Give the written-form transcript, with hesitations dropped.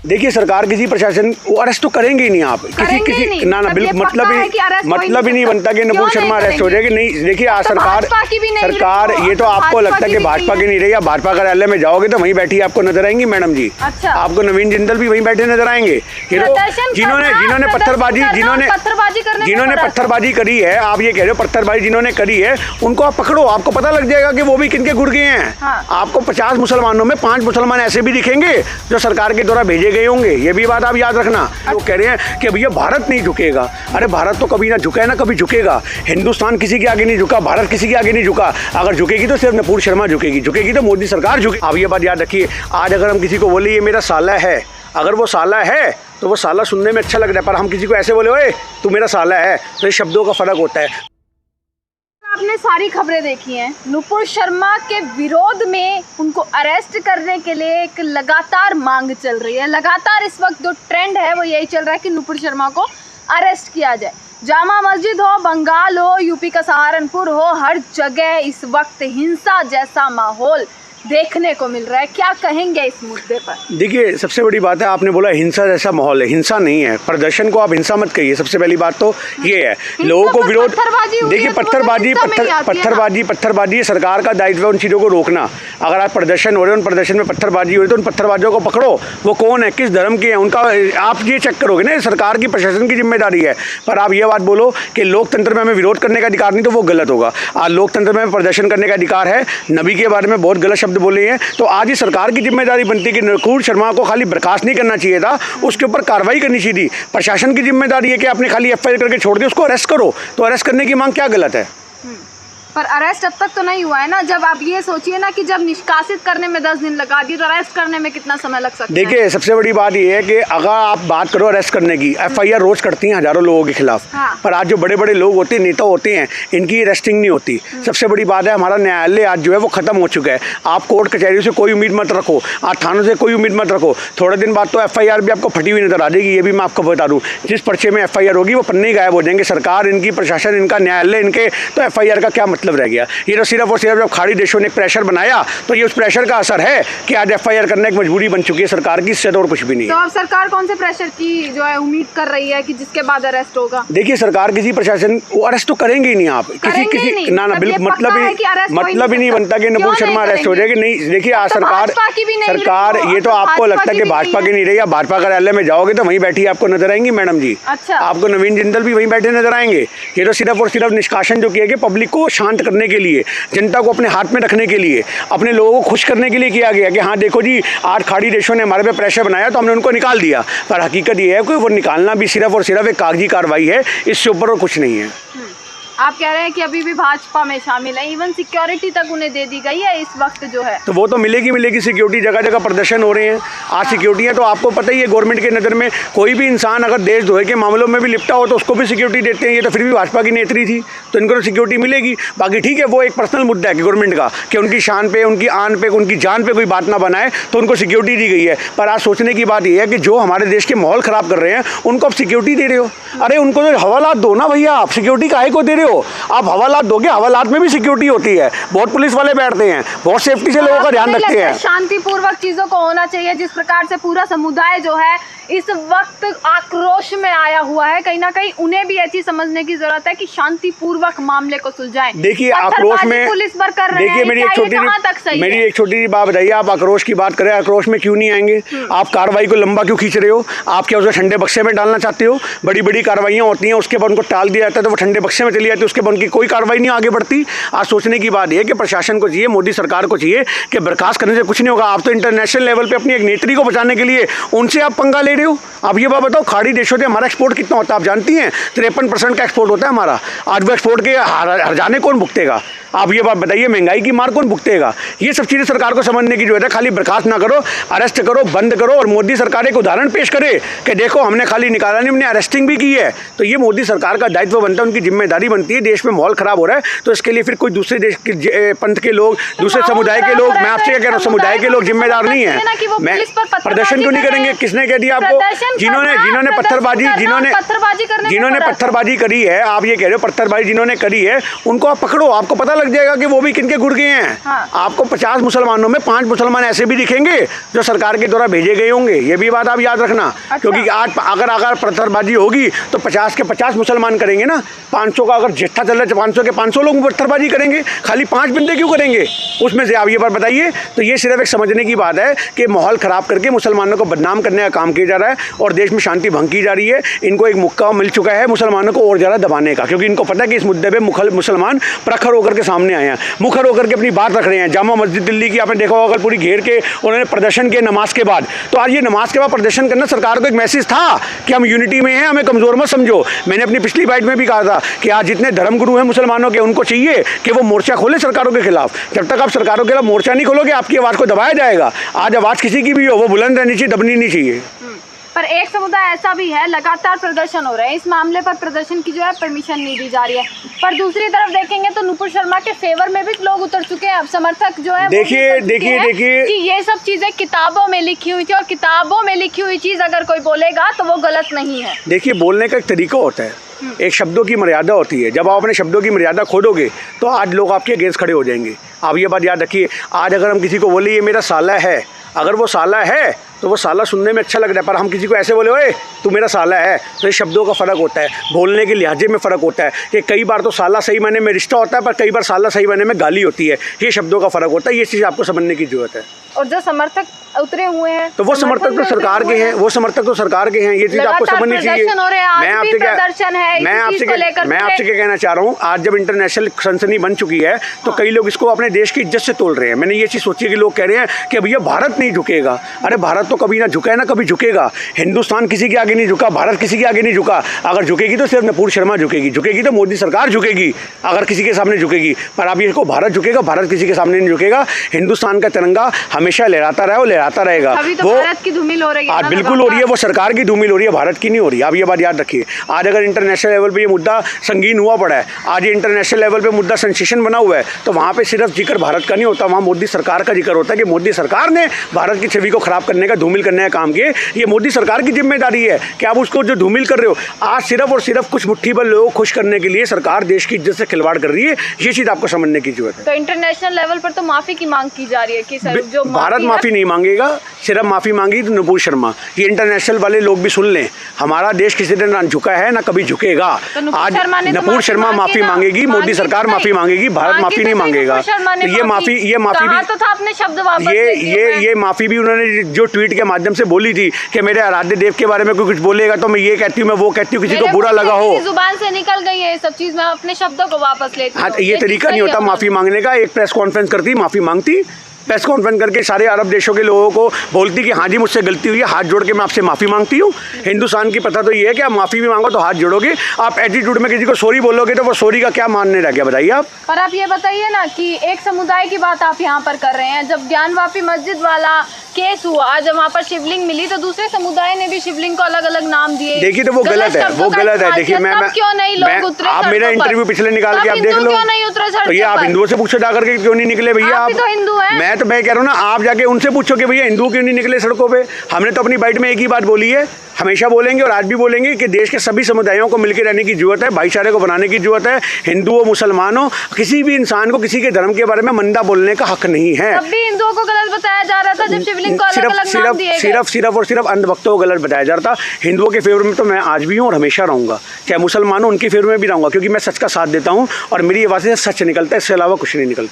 देखिए सरकार किसी प्रशासन वो अरेस्ट तो करेंगे ही नहीं। आप किसी ना बिल्कुल मतलब ही नहीं बनता कि नुपुर शर्मा अरेस्ट हो जाएगी। नहीं देखिए आज सरकार ये तो आपको लगता है कि भाजपा की नहीं रही। आप भाजपा कार्यालय में जाओगे तो वहीं बैठी आपको नजर आएंगी मैडम जी। आपको नवीन जिंदल भी वहीं बैठे नजर आएंगे। जिन्होंने पत्थरबाजी करी है, आप ये कह रहे हो पत्थरबाजी जिन्होंने करी है उनको आप पकड़ो, आपको पता लग जाएगा कि वो भी किनके गुड़ गए हैं। आपको 50 मुसलमानों में 5 मुसलमान ऐसे भी दिखेंगे जो सरकार के द्वारा भेजे गए होंगे। ये भी बात आप याद रखना। लोग कह रहे हैं कि भैया भारत नहीं झुकेगा। अरे भारत तो कभी ना झुका है ना कभी झुकेगा। हिंदुस्तान किसी के आगे नहीं झुका, भारत किसी के आगे नहीं झुका। अगर झुकेगी तो सिर्फ नुपुर शर्मा झुकेगी तो मोदी सरकार झुके। आप ये बात याद रखिए। आज अगर हम किसी को बोले ये मेरा साला है, अगर वो साला है तो वो साला सुनने में अच्छा लग रहा है, पर हम किसी को ऐसे बोले ओए तू मेरा साला है, तो ये शब्दों का फर्क होता है। आपने सारी खबरें देखी हैं। नुपुर शर्मा के विरोध में उनको अरेस्ट करने के लिए एक लगातार मांग चल रही है। लगातार इस वक्त जो ट्रेंड है वो यही चल रहा है कि नुपुर शर्मा को अरेस्ट किया जाए। जामा मस्जिद हो, बंगाल हो, यूपी का सहारनपुर हो, हर जगह इस वक्त हिंसा जैसा माहौल देखने को मिल रहा है। क्या कहेंगे इस मुद्दे पर? देखिए सबसे बड़ी बात है, आपने बोला हिंसा जैसा माहौल है। हिंसा नहीं है, प्रदर्शन को आप हिंसा मत कहिए। सबसे पहली बात तो ये है लोगों को विरोध। देखिए पत्थरबाजी सरकार का दायित्व है उन चीज़ों को रोकना। अगर आप प्रदर्शन हो रहे हैं, उन प्रदर्शन में पत्थरबाजी हो रही है तो उन पत्थरबाजियों को पकड़ो। वो कौन है, किस धर्म के हैं, उनका आप ये चेक करोगे ना। सरकार की प्रशासन की जिम्मेदारी है। पर आप ये बात बोलो कि लोकतंत्र में हमें विरोध करने का अधिकार नहीं, तो वो गलत होगा। आज लोकतंत्र में प्रदर्शन करने का अधिकार है। नबी के बारे में बहुत गलत शब्द बोले हैं, तो आज ही सरकार की जिम्मेदारी बनती है कि नुपुर शर्मा को खाली बर्खास्त नहीं करना चाहिए था, उसके ऊपर कार्रवाई करनी चाहिए थी। प्रशासन की जिम्मेदारी है कि आपने खाली एफआईआर करके छोड़ दिया, उसको अरेस्ट करो। तो अरेस्ट करने की मांग क्या गलत है? पर अरेस्ट अब तक तो नहीं हुआ है ना। जब आप ये सोचिए ना कि जब निष्कासित करने में 10 दिन लगा दिए तो अरेस्ट करने में कितना समय लग सकता है। देखिए सबसे बड़ी बात ये है कि अगर आप बात करो अरेस्ट करने की, एफआईआर रोज करती हैं हजारों लोगों के खिलाफ। पर आज जो बड़े बड़े लोग होते हैं, नेता होते हैं, इनकी अरेस्टिंग नहीं होती। सबसे बड़ी बात है हमारा न्यायालय आज जो है वो खत्म हो चुका है। आप कोर्ट कचहरियों से कोई उम्मीद मत रखो, आप थानों से कोई उम्मीद मत रखो। थोड़े दिन बाद तो एफआईआर भी आपको फटी हुई नजर आ जाएगी। ये भी मैं आपको बता दूं, जिस पर्चे में एफआईआर होगी वो पन्ने ही गायब हो जाएंगे। सरकार इनकी, प्रशासन इनका, न्यायालय इनके, तो एफआईआर का क्या मतलब रह गया? ये सिर्फ और सिर्फ जब खाड़ी देशों ने प्रेशर बनाया तो ये उस प्रेशर का असर है कि आज एफआईआर करने की मजबूरी बन चुकी है सरकार की। इससे तो और कुछ भी नहीं है। तो अब सरकार कौन से प्रेशर की जो है उम्मीद कर रही है कि जिसके बाद अरेस्ट होगा? देखिए सरकार किसी प्रशासन वो अरेस्ट तो करेंगे ही नहीं। आप किसी ना बिल्कुल मतलब ही नहीं बनता कि नुपुर शर्मा अरेस्ट हो जाएगी। नहीं देखिए आज सरकार ये तो आपको लगता है कि भाजपा की नहीं रही। आप भाजपा कार्यालय में जाओगे तो वहीं बैठी आपको नजर आएंगी मैडम जी। आपको नवीन जिंदल भी वहीं बैठे नजर आएंगे। ये तो सिर्फ और सिर्फ निष्कासन जो किया गया पब्लिक को शांत करने के लिए, जनता को अपने हाथ में रखने के लिए, अपने लोगों को खुश करने के लिए किया गया कि हाँ देखो जी आज खाड़ी देशों ने हमारे पे प्रेशर बनाया तो हमने उनको निकाल दिया। पर हकीकत ये है कि वो निकालना भी सिर्फ और सिर्फ एक कागजी कार्रवाई है, इससे ऊपर और कुछ नहीं है। आप कह रहे हैं कि अभी भी भाजपा में शामिल है, इवन सिक्योरिटी तक उन्हें दे दी गई है इस वक्त जो है। तो वो तो मिलेगी सिक्योरिटी। जगह जगह प्रदर्शन हो रहे हैं आज सिक्योरिटी है। तो आपको पता ही है गवर्नमेंट के नज़र में कोई भी इंसान अगर देशद्रोह के मामलों में भी लिपटा हो तो उसको भी सिक्योरिटी देते हैं। ये तो फिर भी भाजपा की नेत्री थी तो इनको तो सिक्योरिटी मिलेगी। बाकी ठीक है वो एक पर्सनल मुद्दा है कि गवर्नमेंट का कि उनकी शान पे, उनकी आन पे, उनकी जान पे कोई बात ना बनाए तो उनको सिक्योरिटी दी गई है। पर आज सोचने की बात यह है कि जो हमारे देश के माहौल ख़राब कर रहे हैं उनको आप सिक्योरिटी दे रहे हो। अरे उनको तो हवालात दो ना भैया, आप सिक्योरिटी काहे को दे रहे हो? आप हवालात दोगे, हवालात में भी सिक्योरिटी होती है। बहुत पुलिस वाले बैठते हैं, बहुत सेफ्टी से लोगों का ध्यान रखते हैं। शांतिपूर्वक चीजों को होना चाहिए। जिस प्रकार से पूरा समुदाय जो है इस वक्त आक्रोश में आया हुआ है, कहीं ना कहीं उन्हें भी ऐसी समझने की जरूरत है कि शांतिपूर्वक मामले को सुलझाएं। देखिए आक्रोश में पुलिस पर कर रहे हैं, मेरी एक छोटी सी बात बताइए। आप आक्रोश की बात करें, आक्रोश में क्यों नहीं आएंगे? आप कार्रवाई को लंबा क्यों खींच रहे हो? आप क्या उसे ठंडे बक्से में डालना चाहते हो? बड़ी बड़ी कार्रवाइयाँ होती हैं, उसके बाद उनको टाल दिया जाता है तो वो ठंडे बक्से में चली जाती है, उसके बाद उनकी कोई कार्रवाई नहीं आगे बढ़ती। आज सोचने की बात यह कि प्रशासन को चाहिए, मोदी सरकार को चाहिए कि बर्खास्त करने से कुछ नहीं होगा। आप तो इंटरनेशनल लेवल पे अपनी एक नेत्री को बचाने के लिए उनसे आप पंगा ले रहे हो। आप ये बात बताओ, खाड़ी देशों से हमारा एक्सपोर्ट कितना होता है आप जानती हैं? 53% का एक्सपोर्ट होता है हमारा। आज वो एक्सपोर्ट के हर जाने कौन भुगतेगा? आप ये बात बताइए, महंगाई की मार कौन भुगतेगा? ये सब चीज़ें सरकार को समझने की जरूरत है। खाली बर्खास्त ना करो, अरेस्ट करो, बंद करो। और मोदी सरकार एक उदाहरण पेश करे कि देखो हमने खाली निकाला नहीं, हमने अरेस्टिंग भी की है। तो ये मोदी सरकार का दायित्व बनता है, उनकी जिम्मेदारी बनती है। देश में माहौल खराब हो रहा है तो इसके लिए फिर कोई दूसरे देश के पंथ के लोग, दूसरे समुदाय के लोग, मैं आपसे क्या कह रहा हूँ, समुदाय के लोग जिम्मेदार नहीं है। मैं प्रदर्शन क्यों नहीं करेंगे? किसने कह दिया आपको? जिन्होंने पत्थरबाजी करी है, आप ये कह रहे हो पत्थरबाजी जिन्होंने करी है, उनको आप पकड़ो, आपको पता लग जाएगा कि वो भी किनके गुड़ गए हैं। हाँ। आपको 50 मुसलमानों में 5 मुसलमान ऐसे भी दिखेंगे जो सरकार के द्वारा भेजे गए होंगे, ये भी बात आप याद रखना। अच्छा। क्योंकि आज अगर पत्थरबाजी होगी तो 50 के 50 मुसलमान करेंगे ना, 500 का अगर जितना चल रहा है 500 के 500 लोग पत्थरबाजी करेंगे, खाली 5 बंदे क्यों करेंगे उसमें से, आप ये बात बताइए। तो ये सिर्फ एक समझने की बात है कि माहौल ख़राब करके मुसलमानों को बदनाम करने का काम किया जा रहा है और देश में शांति भंग की जा रही है। इनको एक मौका मिल चुका है मुसलमानों को और ज़्यादा दबाने का, क्योंकि इनको पता है कि इस मुद्दे पर मुसलमान प्रखर होकर के सामने आए हैं, मुखर होकर के अपनी बात रख रहे हैं। जामा मस्जिद दिल्ली की आपने देखा होगा, पूरी घेर के उन्होंने प्रदर्शन किया नमाज के बाद। तो आज ये नमाज के बाद प्रदर्शन करना सरकार को एक मैसेज था कि हम यूनिटी में हैं, हमें कमज़ोर मत समझो। मैंने अपनी पिछली बाइट में भी कहा था कि आज जितने धर्मगुरु हैं मुसलमानों के, उनको चाहिए कि वो मोर्चा खोले सरकारों के खिलाफ। जब तक आप सरकारों के खिलाफ मोर्चा नहीं खोलोगे, आपकी आवाज़ को दबाया जाएगा। आज आवाज़ किसी की भी हो, वो बुलंद रहनी चाहिए, दबनी नहीं चाहिए। पर एक समुदाय ऐसा भी है, लगातार प्रदर्शन हो रहे हैं, इस मामले पर प्रदर्शन की जो है परमिशन नहीं दी जा रही है। पर दूसरी तरफ देखेंगे तो नुपुर शर्मा के फेवर में भी लोग उतर चुके हैं, अब समर्थक जो है देखिए कि ये सब चीज़ें किताबों में लिखी हुई थी और किताबों में लिखी हुई चीज़ अगर कोई बोलेगा तो वो गलत नहीं है। देखिए, बोलने का एक तरीका होता है, एक शब्दों की मर्यादा होती है। जब आप अपने शब्दों की मर्यादा खोदोगे तो आज लोग आपके अगेंस्ट खड़े हो जाएंगे। आप ये बात याद रखिए। आज अगर हम किसी को बोले ये मेरा साला है, अगर वो साला है तो वो साला सुनने में अच्छा लग रहा है, पर हम किसी को ऐसे बोले ओए तू मेरा साला है, तो ये शब्दों का फ़र्क होता है, बोलने के लिहाजे में फ़र्क होता है कि कई बार तो साला सही मायने में रिश्ता होता है, पर कई बार साला सही मायने में गाली होती है। ये शब्दों का फ़र्क होता है, ये चीज़ आपको समझने की ज़रूरत है। और जो समर्थक उतरे हुए हैं तो वो समर्थक तो सरकार के हैं, वो समर्थक तो सरकार के हैं, ये चीज़ आपको समझनी चाहिए। मैं आपसे क्या कहना चाह रहा हूँ, आज जब इंटरनेशनल सनसनी बन चुकी है तो कई लोग इसको अपने देश की इज्जत से तोल रहे हैं। मैंने ये चीज़ सोची कि लोग कह रहे हैं कि भैया भारत नहीं झुकेगा। अरे भारत तो कभी ना झुका है ना कभी झुकेगा। हिंदुस्तान किसी के आगे नहीं झुका, भारत किसी के आगे नहीं झुका। अगर झुकेगी तो सिर्फ नुपुर शर्मा झुकेगी, झुकेगी तो मोदी सरकार झुकेगी अगर किसी के सामने झुकेगी। पर आप ये को भारत झुकेगा, भारत किसी के सामने नहीं झुकेगा। हिंदुस्तान का तिरंगा हमेशा लहराता रहा, लहराता रहेगा। तो वो भारत की धूमिल हो रही है, आज बिल्कुल हो रही है, वो सरकार की धूमिल हो रही है, भारत की नहीं हो रही है। आप ये बात याद रखिए। आज अगर इंटरनेशनल लेवल पे ये मुद्दा संगीन हुआ पड़ा है, आज ये इंटरनेशनल लेवल पे मुद्दा सेंसेशन बना हुआ है, तो वहाँ पे सिर्फ जिक्र भारत का नहीं होता, वहाँ मोदी सरकार का जिक्र होता है कि मोदी सरकार ने भारत की छवि को खराब करने का, धूमिल करने का काम किए। ये मोदी सरकार की जिम्मेदारी है कि आप उसको जो धूमिल कर रहे हो। आज सिर्फ और सिर्फ कुछ मुट्ठी भर लोगों को खुश करने के लिए सरकार देश की इज्जत से खिलवाड़ कर रही है, ये चीज़ आपको समझने की जरूरत है। तो इंटरनेशनल लेवल पर तो माफ़ी की मांग की जा रही है कि सर जो भारत माफ़ी नहीं मांगेगा, सिर्फ माफ़ी मांगी तो नुपुर शर्मा। ये इंटरनेशनल वाले लोग भी सुन लें, हमारा देश किसी दिन ना झुका है ना कभी झुकेगा। आज नुपुर शर्मा माफ़ी मांगेगी, मोदी सरकार माफ़ी मांगेगी, भारत माफ़ी नहीं मांगेगा। तो ये माफ़ी भी तो था अपने शब्द वापस ये माफ़ी भी उन्होंने जो ट्वीट के माध्यम से बोली थी कि मेरे आराध्य देव के बारे में कोई कुछ बोलेगा तो मैं ये कहती हूँ, मैं वो कहती हूँ, किसी को बुरा लगा हो। जुबान से निकल गई है सब चीज़, मैं अपने शब्दों को वापस लेती हूँ। हाँ, ये तरीका नहीं होता माफ़ी मांगने का। एक प्रेस कॉन्फ्रेंस करती, माफ़ी मांगती, प्रेस कॉन्फ्रेंस करके सारे अरब देशों के लोगों को बोलती कि हाँ जी मुझसे गलती हुई है, हाथ जोड़ के मैं आपसे माफ़ी मांगती हूँ। हिंदुस्तान की प्रथा तो ये है कि आप माफ़ी भी मांगो तो हाथ जोड़ोगे, आप एटीट्यूड में किसी को सॉरी बोलोगे तो वो सॉरी का क्या मानने रह गया, बताइए आप। पर आप ये बताइए ना कि एक समुदाय की बात आप यहाँ पर कर रहे हैं, जब ज्ञानवापी मस्जिद वाला केस हुआ, जब वहाँ पर शिवलिंग मिली तो दूसरे समुदाय ने भी शिवलिंग को अलग अलग नाम दिए। देखिए तो वो गलत है, वो गलत है। देखिए मैं क्यों नहीं लोग उतरे, आप मेरा इंटरव्यू पिछले निकाल के आप देख लो, क्यों नहीं उतरे सड़क पर? भैया आप हिंदुओं से पूछो जाकर के क्यों नहीं निकले भैया। आप तो हिंदू हैं। मैं कह रहा हूँ ना, आप जाके उनसे पूछो कि भैया हिंदू क्यों नहीं निकले सड़कों पे। हमने तो अपनी बाइट में एक ही बात बोली है, हमेशा बोलेंगे और आज भी बोलेंगे कि देश के सभी समुदायों को मिलकर रहने की जरूरत है, भाईचारे को बनाने की जरूरत है। हिंदू हो मुसलमान हो, किसी भी इंसान को किसी के धर्म के बारे में मंदा बोलने का हक नहीं है। तब भी हिंदुओं को गलत बताया जा रहा था जब शिवलिंग को अलग अलग नाम दिए गए। सिर्फ और सिर्फ अंधभक्तों को गलत बताया जा रहा था। हिंदुओं के फेवर में तो मैं आज भी हूँ और हमेशा रहूँगा, चाहे मुसलमान हो उनके फेवर में भी रहूँगा, क्योंकि मैं सच का साथ देता हूँ और मेरी आवाज़ से सच निकलता है, इससे अलावा कुछ नहीं निकलता।